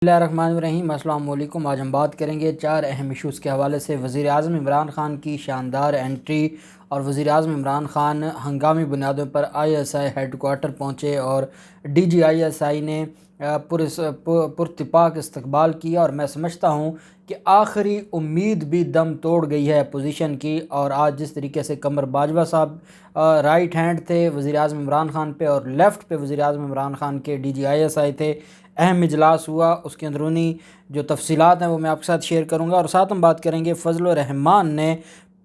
Bismillahirrahmanirrahim। السلام علیکم۔ آج ہم بات کریں گے 4 اہم ایشوز کے حوالے سے وزیر اعظم عمران خان کی شاندار انٹری، اور وزیر اعظم عمران خان ہنگامی بنیادوں پر ISI ہیڈ کوارٹر پہنچے اور DG ISI نے پراتفاق استقبال کیا، اور میں سمجھتا ہوں کہ آخری امید بھی دم توڑ گئی ہے اپوزیشن کی۔ اور آج جس طریقے سے قمر باجوہ صاحب رائٹ ہینڈ تھے وزیر اعظم عمران خان پہ، اور لیفٹ پہ وزیر اعظم عمران خان کے DG ISI تھے، اہم اجلاس ہوا، اس کے اندرونی جو تفصیلات ہیں وہ میں آپ کے ساتھ شیئر کروں گا۔ اور ساتھ ہم بات کریں گے فضل الرحمان نے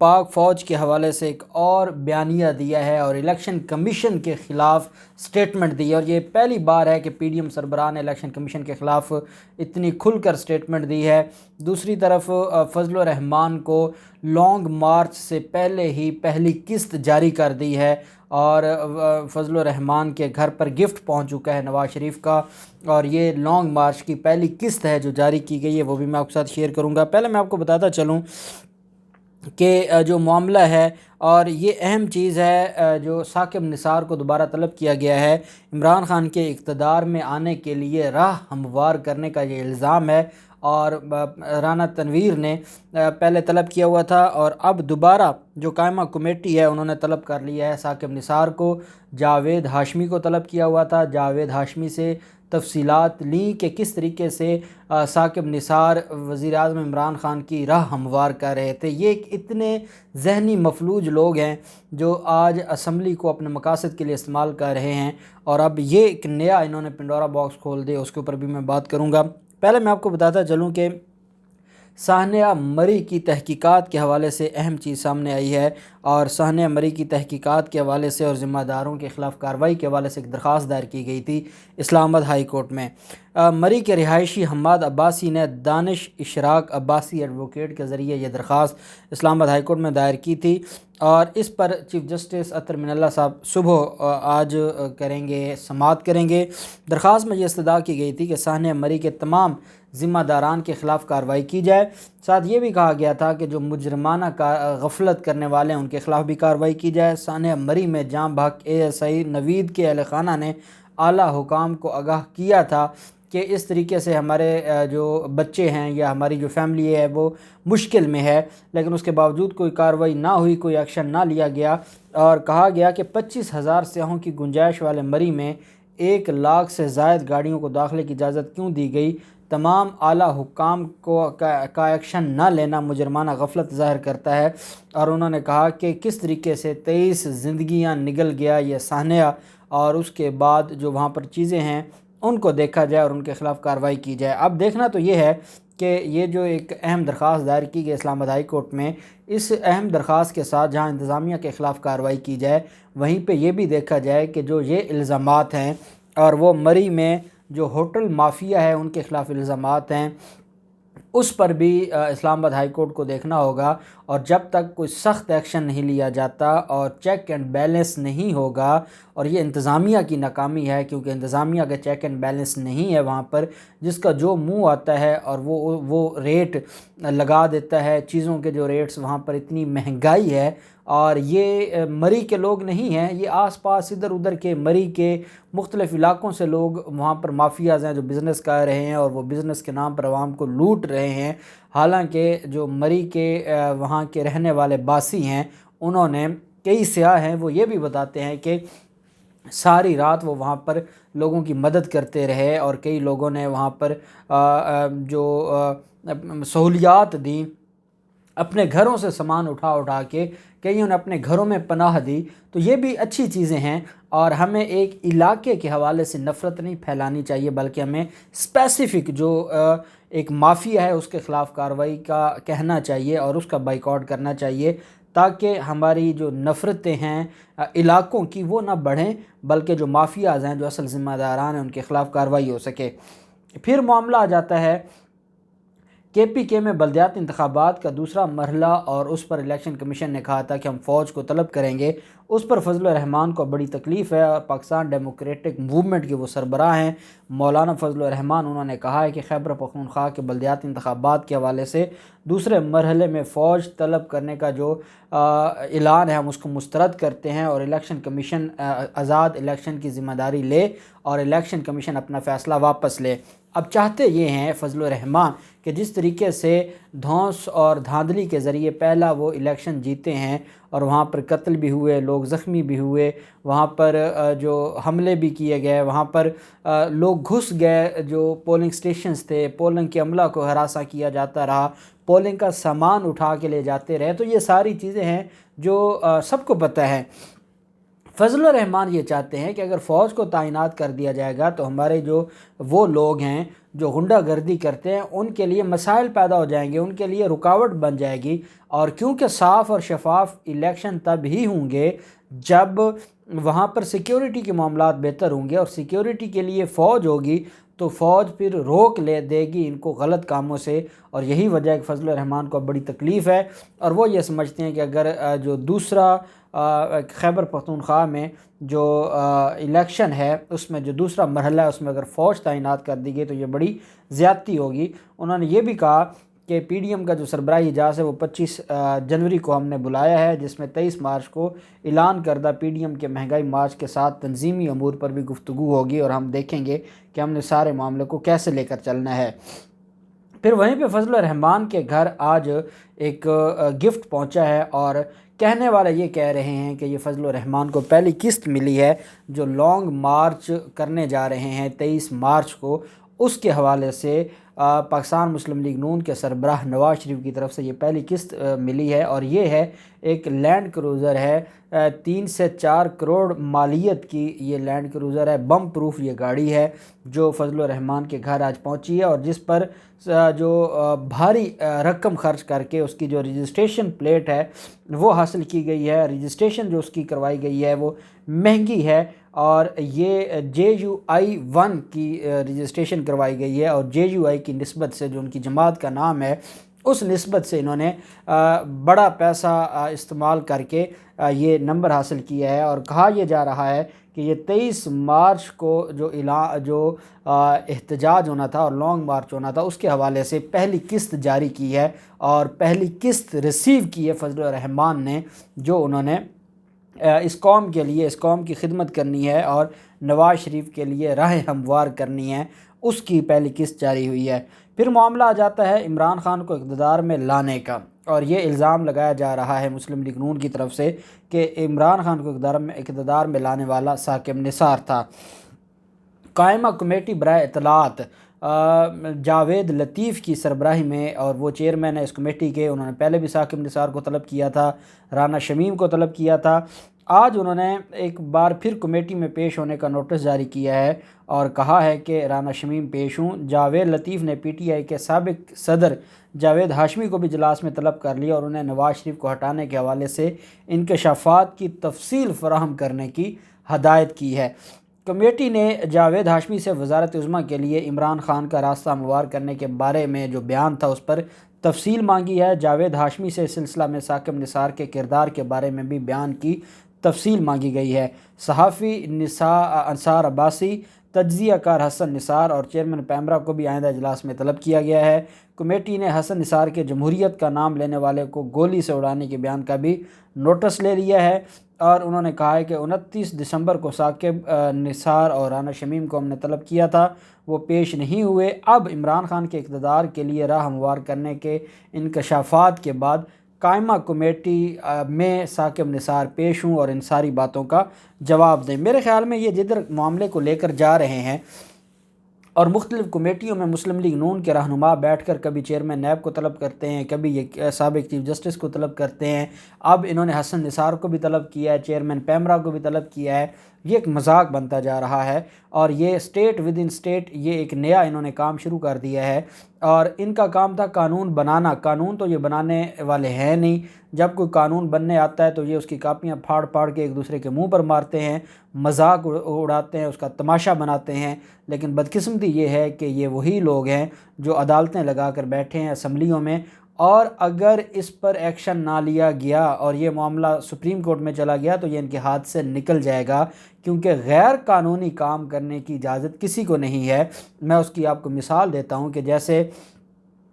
پاک فوج کے حوالے سے ایک اور بیانیہ دیا ہے اور الیکشن کمیشن کے خلاف سٹیٹمنٹ دی ہے، اور یہ پہلی بار ہے کہ PDM سربراہ نے الیکشن کمیشن کے خلاف اتنی کھل کر سٹیٹمنٹ دی ہے۔ دوسری طرف فضل الرحمان کو لانگ مارچ سے پہلے ہی پہلی قسط جاری کر دی ہے، اور فضل الرحمان کے گھر پر گفٹ پہنچ چکا ہے نواز شریف کا، اور یہ لانگ مارچ کی پہلی قسط ہے جو جاری کی گئی ہے، وہ بھی میں آپ کے ساتھ شیئر کروں گا۔ پہلے میں آپ کو بتاتا چلوں کہ جو معاملہ ہے، اور یہ اہم چیز ہے، جو ثاقب نثار کو دوبارہ طلب کیا گیا ہے عمران خان کے اقتدار میں آنے کے لیے راہ ہموار کرنے کا یہ الزام ہے، اور رانا تنویر نے پہلے طلب کیا ہوا تھا، اور اب دوبارہ جو قائمہ کمیٹی ہے انہوں نے طلب کر لیا ہے ثاقب نثار کو۔ جاوید ہاشمی کو طلب کیا ہوا تھا، جاوید ہاشمی سے تفصیلات لیں کہ کس طریقے سے ثاقب نثار وزیر اعظم عمران خان کی راہ ہموار کر رہے تھے۔ یہ ایک اتنے ذہنی مفلوج لوگ ہیں جو آج اسمبلی کو اپنے مقاصد کے لیے استعمال کر رہے ہیں، اور اب یہ ایک نیا انہوں نے پنڈورا باکس کھول دے، اس کے اوپر بھی میں بات کروں گا۔ پہلے میں آپ کو بتاتا چلوں کہ سانحہ مری کی تحقیقات کے حوالے سے اہم چیز سامنے آئی ہے، اور سانحہ مری کی تحقیقات کے حوالے سے اور ذمہ داروں کے خلاف کارروائی کے حوالے سے ایک درخواست دائر کی گئی تھی اسلام آباد ہائی کورٹ میں۔ مری کے رہائشی حماد عباسی نے دانش اشراق عباسی ایڈوکیٹ کے ذریعے یہ درخواست اسلام آباد ہائی کورٹ میں دائر کی تھی، اور اس پر چیف جسٹس اطہر من اللہ صاحب صبح آج کریں گے، سماعت کریں گے۔ درخواست میں یہ استدعا کی گئی تھی کہ سانحہ مری کے تمام ذمہ داران کے خلاف کارروائی کی جائے، ساتھ یہ بھی کہا گیا تھا کہ جو مجرمانہ غفلت کرنے والے ہیں ان کے خلاف بھی کارروائی کی جائے۔ سانحہ مری میں جاں بحق ASI نوید کے اہل خانہ نے اعلیٰ حکام کو آگاہ کیا تھا کہ اس طریقے سے ہمارے جو بچے ہیں یا ہماری جو فیملی ہے وہ مشکل میں ہے، لیکن اس کے باوجود کوئی کارروائی نہ ہوئی، کوئی ایکشن نہ لیا گیا، اور کہا گیا کہ 25,000 سیاحوں کی گنجائش والے مری میں 1 لاکھ سے زائد گاڑیوں کو داخلے کی اجازت کیوں دی گئی؟ تمام اعلیٰ حکام کا ایکشن نہ لینا مجرمانہ غفلت ظاہر کرتا ہے، اور انہوں نے کہا کہ کس طریقے سے 23 زندگیاں نگل گیا یہ سانحہ، اور اس کے بعد جو وہاں پر چیزیں ہیں ان کو دیکھا جائے اور ان کے خلاف کارروائی کی جائے۔ اب دیکھنا تو یہ ہے کہ یہ جو ایک اہم درخواست دائر کی گئی اسلام آباد ہائی کورٹ میں، اس اہم درخواست کے ساتھ جہاں انتظامیہ کے خلاف کارروائی کی جائے، وہیں پہ یہ بھی دیکھا جائے کہ جو یہ الزامات ہیں، اور وہ مری میں جو ہوٹل مافیا ہے ان کے خلاف الزامات ہیں، اس پر بھی اسلام آباد ہائی کورٹ کو دیکھنا ہوگا، اور جب تک کوئی سخت ایکشن نہیں لیا جاتا اور چیک اینڈ بیلنس نہیں ہوگا، اور یہ انتظامیہ کی ناکامی ہے کیونکہ انتظامیہ کا چیک اینڈ بیلنس نہیں ہے وہاں پر، جس کا جو منہ آتا ہے اور وہ ریٹ لگا دیتا ہے، چیزوں کے جو ریٹس وہاں پر اتنی مہنگائی ہے، اور یہ مری کے لوگ نہیں ہیں، یہ آس پاس ادھر ادھر کے مری کے مختلف علاقوں سے لوگ وہاں پر مافیاز ہیں جو بزنس کر رہے ہیں، اور وہ بزنس کے نام پر عوام کو لوٹ رہے ہیں۔ حالانکہ جو مری کے وہاں کے رہنے والے باسی ہیں، انہوں نے کئی سیاح ہیں وہ یہ بھی بتاتے ہیں کہ ساری رات وہ وہاں پر لوگوں کی مدد کرتے رہے، اور کئی لوگوں نے وہاں پر جو سہولیات دیں، اپنے گھروں سے سامان اٹھا کے کئیوں نے اپنے گھروں میں پناہ دی، تو یہ بھی اچھی چیزیں ہیں، اور ہمیں ایک علاقے کے حوالے سے نفرت نہیں پھیلانی چاہیے، بلکہ ہمیں اسپیسیفک جو ایک مافیا ہے اس کے خلاف کارروائی کا کہنا چاہیے اور اس کا بائیکاٹ کرنا چاہیے، تاکہ ہماری جو نفرتیں ہیں علاقوں کی وہ نہ بڑھیں، بلکہ جو مافیاز ہیں جو اصل ذمہ داران ہیں ان کے خلاف کارروائی ہو سکے۔ پھر معاملہ آ جاتا ہے KPK میں بلدیاتی انتخابات کا دوسرا مرحلہ، اور اس پر الیکشن کمیشن نے کہا تھا کہ ہم فوج کو طلب کریں گے۔ اس پر فضل الرحمان کو بڑی تکلیف ہے، اور پاکستان ڈیموکریٹک موومنٹ کے وہ سربراہ ہیں مولانا فضل الرحمان، انہوں نے کہا ہے کہ خیبر پختونخوا کے بلدیاتی انتخابات کے حوالے سے دوسرے مرحلے میں فوج طلب کرنے کا جو اعلان ہے ہم اس کو مسترد کرتے ہیں، اور الیکشن کمیشن آزاد الیکشن کی ذمہ داری لے، اور الیکشن کمیشن اپنا فیصلہ واپس لے۔ اب چاہتے یہ ہیں فضل الرحمان کہ جس طریقے سے دھونس اور دھاندلی کے ذریعے پہلا وہ الیکشن جیتے ہیں اور وہاں پر قتل بھی ہوئے، لوگ زخمی بھی ہوئے، وہاں پر جو حملے بھی کیے گئے، وہاں پر لوگ گھس گئے، جو پولنگ سٹیشنز تھے، پولنگ کے عملہ کو ہراساں کیا جاتا رہا، پولنگ کا سامان اٹھا کے لے جاتے رہے، تو یہ ساری چیزیں ہیں جو سب کو پتہ ہے۔ فضل الرحمان یہ چاہتے ہیں کہ اگر فوج کو تعینات کر دیا جائے گا تو ہمارے جو وہ لوگ ہیں جو غنڈہ گردی کرتے ہیں ان کے لیے مسائل پیدا ہو جائیں گے، ان کے لیے رکاوٹ بن جائے گی، اور کیونکہ صاف اور شفاف الیکشن تب ہی ہوں گے جب وہاں پر سیکیورٹی کے معاملات بہتر ہوں گے، اور سیکیورٹی کے لیے فوج ہوگی تو فوج پھر روک لے دے گی ان کو غلط کاموں سے، اور یہی وجہ ہے کہ فضل الرحمان کو بڑی تکلیف ہے، اور وہ یہ سمجھتے ہیں کہ اگر جو دوسرا خیبر پختونخوا میں جو الیکشن ہے اس میں جو دوسرا مرحلہ ہے اس میں اگر فوج تعینات کر دی گئی تو یہ بڑی زیادتی ہوگی۔ انہوں نے یہ بھی کہا کہ پی ڈی ایم کا جو سربراہی اجلاس ہے وہ 25 جنوری کو ہم نے بلایا ہے، جس میں 23 مارچ کو اعلان کردہ پی ڈی ایم کے مہنگائی مارچ کے ساتھ تنظیمی امور پر بھی گفتگو ہوگی، اور ہم دیکھیں گے کہ ہم نے سارے معاملے کو کیسے لے کر چلنا ہے۔ پھر وہیں پہ فضل الرحمان کے گھر آج ایک گفٹ پہنچا ہے، اور کہنے والے یہ کہہ رہے ہیں کہ یہ فضل الرحمان کو پہلی قسط ملی ہے جو لانگ مارچ کرنے جا رہے ہیں 23 مارچ کو، اس کے حوالے سے پاکستان مسلم لیگ نون کے سربراہ نواز شریف کی طرف سے یہ پہلی قسط ملی ہے، اور یہ ہے ایک لینڈ کروزر ہے، 3 سے 4 کروڑ مالیت کی یہ لینڈ کروزر ہے، بم پروف یہ گاڑی ہے جو فضل الرحمان کے گھر آج پہنچی ہے، اور جس پر جو بھاری رقم خرچ کر کے اس کی جو رجسٹریشن پلیٹ ہے وہ حاصل کی گئی ہے، رجسٹریشن جو اس کی کروائی گئی ہے وہ مہنگی ہے، اور یہ JUI-1 کی رجسٹریشن کروائی گئی ہے، اور JUI کی نسبت سے جو ان کی جماعت کا نام ہے اس نسبت سے انہوں نے بڑا پیسہ استعمال کر کے یہ نمبر حاصل کیا ہے، اور کہا یہ جا رہا ہے کہ یہ 23 مارچ کو جو احتجاج ہونا تھا اور لانگ مارچ ہونا تھا اس کے حوالے سے پہلی قسط جاری کی ہے، اور پہلی قسط ریسیو کی ہے فضل الرحمان نے، جو انہوں نے اس قوم کے لیے، اس قوم کی خدمت کرنی ہے اور نواز شریف کے لیے راہ ہموار کرنی ہے، اس کی پہلی قسط جاری ہوئی ہے۔ پھر معاملہ آ جاتا ہے عمران خان کو اقتدار میں لانے کا، اور یہ الزام لگایا جا رہا ہے مسلم لیگ نون کی طرف سے کہ عمران خان کو اقتدار میں لانے والا ثاقب نثار تھا۔ قائمہ کمیٹی برائے اطلاعات جاوید لطیف کی سربراہی میں، اور وہ چیئرمین ہے اس کمیٹی کے، انہوں نے پہلے بھی ثاقب نثار کو طلب کیا تھا، رانا شمیم کو طلب کیا تھا، آج انہوں نے ایک بار پھر کمیٹی میں پیش ہونے کا نوٹس جاری کیا ہے اور کہا ہے کہ رانا شمیم پیش ہوں۔ جاوید لطیف نے PTI کے سابق صدر جاوید ہاشمی کو بھی اجلاس میں طلب کر لیا اور انہیں نواز شریف کو ہٹانے کے حوالے سے انکشافات کی تفصیل فراہم کرنے کی ہدایت کی ہے۔ کمیٹی نے جاوید ہاشمی سے وزارت عظمیٰ کے لیے عمران خان کا راستہ ہموار کرنے کے بارے میں جو بیان تھا اس پر تفصیل مانگی ہے۔ جاوید ہاشمی سے اس سلسلہ میں ثاقب نثار کے کردار کے بارے میں بھی بیان کی تفصیل مانگی گئی ہے۔ صحافی انصار عباسی، تجزیہ کار حسن نثار اور چیئرمین پیمرا کو بھی آئندہ اجلاس میں طلب کیا گیا ہے۔ کمیٹی نے حسن نثار کے جمہوریت کا نام لینے والے کو گولی سے اڑانے کے بیان کا بھی نوٹس لے لیا ہے، اور انہوں نے کہا ہے کہ 29 دسمبر کو ثاقب نثار اور رانا شمیم کو ہم نے طلب کیا تھا، وہ پیش نہیں ہوئے۔ اب عمران خان کے اقتدار کے لیے راہ ہموار کرنے کے انکشافات کے بعد قائمہ کمیٹی میں ثاقب نثار پیش ہوں اور ان ساری باتوں کا جواب دیں۔ میرے خیال میں یہ جدھر معاملے کو لے کر جا رہے ہیں، اور مختلف کمیٹیوں میں مسلم لیگ نون کے رہنما بیٹھ کر کبھی چیئرمین نیب کو طلب کرتے ہیں، کبھی یہ سابق چیف جسٹس کو طلب کرتے ہیں، اب انہوں نے حسن نثار کو بھی طلب کیا ہے، چیئرمین پیمرا کو بھی طلب کیا ہے، یہ ایک مذاق بنتا جا رہا ہے، اور یہ اسٹیٹ ود ان اسٹیٹ یہ ایک نیا انہوں نے کام شروع کر دیا ہے، اور ان کا کام تھا قانون بنانا۔ قانون تو یہ بنانے والے ہیں نہیں، جب کوئی قانون بننے آتا ہے تو یہ اس کی کاپیاں پھاڑ پھاڑ کے ایک دوسرے کے منہ پر مارتے ہیں، مذاق اڑاتے ہیں، اس کا تماشا بناتے ہیں، لیکن بدقسمتی یہ ہے کہ یہ وہی لوگ ہیں جو عدالتیں لگا کر بیٹھے ہیں اسمبلیوں میں، اور اگر اس پر ایکشن نہ لیا گیا اور یہ معاملہ سپریم کورٹ میں چلا گیا تو یہ ان کے ہاتھ سے نکل جائے گا، کیونکہ غیر قانونی کام کرنے کی اجازت کسی کو نہیں ہے۔ میں اس کی آپ کو مثال دیتا ہوں کہ جیسے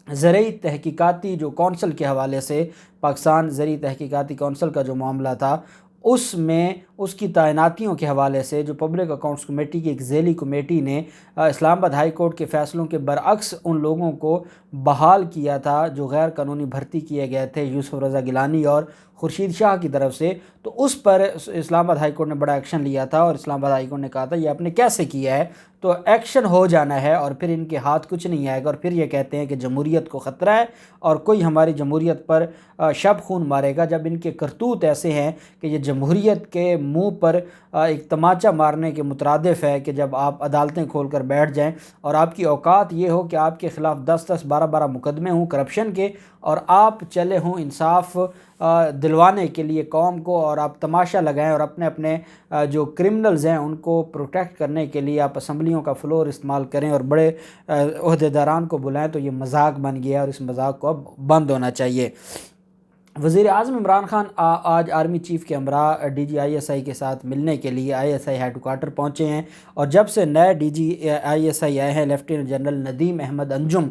زرعی تحقیقاتی جو کونسل کے حوالے سے پاکستان زرعی تحقیقاتی کونسل کا جو معاملہ تھا، اس میں اس کی تعیناتیوں کے حوالے سے جو پبلک اکاؤنٹس کمیٹی کی ایک ذیلی کمیٹی نے اسلام آباد ہائی کورٹ کے فیصلوں کے برعکس ان لوگوں کو بحال کیا تھا جو غیر قانونی بھرتی کیے گئے تھے یوسف رضا گیلانی اور خورشید شاہ کی طرف سے، تو اس پر اسلام آباد ہائی کورٹ نے بڑا ایکشن لیا تھا اور اسلام آباد ہائی کورٹ نے کہا تھا یہ آپ نے کیسے کیا ہے، تو ایکشن ہو جانا ہے اور پھر ان کے ہاتھ کچھ نہیں آئے گا، اور پھر یہ کہتے ہیں کہ جمہوریت کو خطرہ ہے اور کوئی ہماری جمہوریت پر شب خون مارے گا، جب ان کے کرتوت ایسے ہیں کہ یہ جمہوریت کے منہ پر ایک تماچا مارنے کے مترادف ہے کہ جب آپ عدالتیں کھول کر بیٹھ جائیں اور آپ کی اوقات یہ ہو کہ آپ کے خلاف 10 12 مقدمے ہوں کرپشن کے، اور آپ چلے ہوں انصاف دلوانے کے لیے قوم کو، اور آپ تماشا لگائیں اور اپنے جو کرمنلز ہیں ان کو پروٹیکٹ کرنے کے لیے آپ اسمبلیوں کا فلور استعمال کریں اور بڑے عہدیداران کو بلائیں، تو یہ مذاق بن گیا اور اس مذاق کو اب بند ہونا چاہیے۔ وزیر اعظم عمران خان آج آرمی چیف کے ہمراہ D G I S I کے ساتھ ملنے کے لیے I S I had quarter پہنچے ہیں، اور جب سے نئے D G I S I آئے ہیں لیفٹیننٹ جنرل ندیم احمد انجم،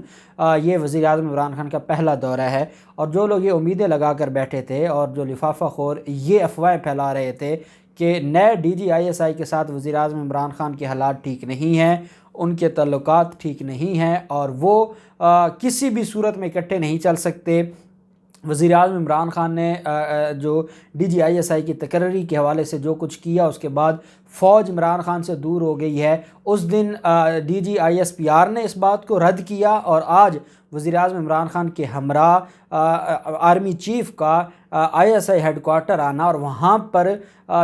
یہ وزیر اعظم عمران خان کا پہلا دورہ ہے، اور جو لوگ یہ امیدیں لگا کر بیٹھے تھے اور جو لفافہ خور یہ افواہیں پھیلا رہے تھے کہ نئے D G I S I کے ساتھ وزیر اعظم عمران خان کے حالات ٹھیک نہیں ہیں، ان کے تعلقات ٹھیک نہیں ہیں اور وہ کسی بھی صورت میں اکٹھے نہیں چل سکتے، وزیر اعظم عمران خان نے جو D G I S I کی تقرری کے حوالے سے جو کچھ کیا اس کے بعد فوج عمران خان سے دور ہو گئی ہے، اس دن D G I S P R نے اس بات کو رد کیا، اور آج وزیر اعظم عمران خان کے ہمراہ آرمی چیف کا I S I had quarter آنا، اور وہاں پر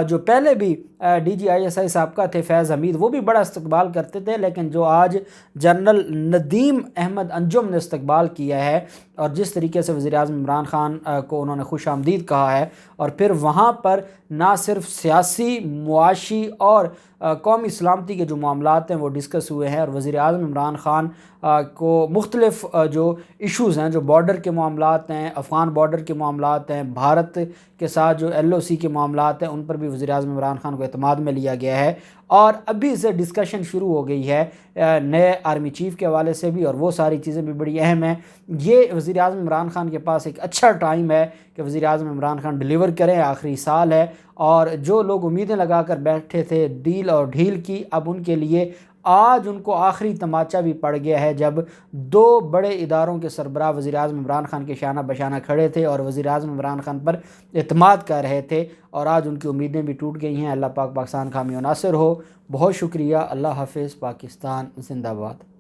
جو پہلے بھی D G I S I سابقہ تھے فیض حمید، وہ بھی بڑا استقبال کرتے تھے، لیکن جو آج جنرل ندیم احمد انجم نے استقبال کیا ہے اور جس طریقے سے وزیر اعظم عمران خان کو انہوں نے خوش آمدید کہا ہے، اور پھر وہاں پر نہ صرف سیاسی، معاشی اور قومی سلامتی کے جو معاملات ہیں وہ ڈسکس ہوئے ہیں، اور وزیر اعظم عمران خان کو مختلف جو ایشوز ہیں، جو بارڈر کے معاملات ہیں، افغان بارڈر کے معاملات ہیں، بھارت کے ساتھ جو ایل او سی کے معاملات ہیں، ان پر بھی وزیر اعظم عمران خان کو اعتماد میں لیا گیا ہے، اور ابھی سے ڈسکشن شروع ہو گئی ہے نئے آرمی چیف کے حوالے سے بھی، اور وہ ساری چیزیں بھی بڑی اہم ہیں۔ یہ وزیر اعظم عمران خان کے پاس ایک اچھا ٹائم ہے کہ وزیر اعظم عمران خان ڈیلیور کریں، آخری سال ہے، اور جو لوگ امیدیں لگا کر بیٹھے تھے ڈیل اور ڈھیل کی، اب ان کے لیے آج ان کو آخری تماچا بھی پڑ گیا ہے، جب دو بڑے اداروں کے سربراہ وزیر اعظم عمران خان کے شانہ بشانہ کھڑے تھے اور وزیر اعظم عمران خان پر اعتماد کر رہے تھے، اور آج ان کی امیدیں بھی ٹوٹ گئی ہیں۔ اللہ پاک پاکستان کا حامی و ناصر ہو۔ بہت شکریہ۔ اللہ حافظ۔ پاکستان زندہ باد۔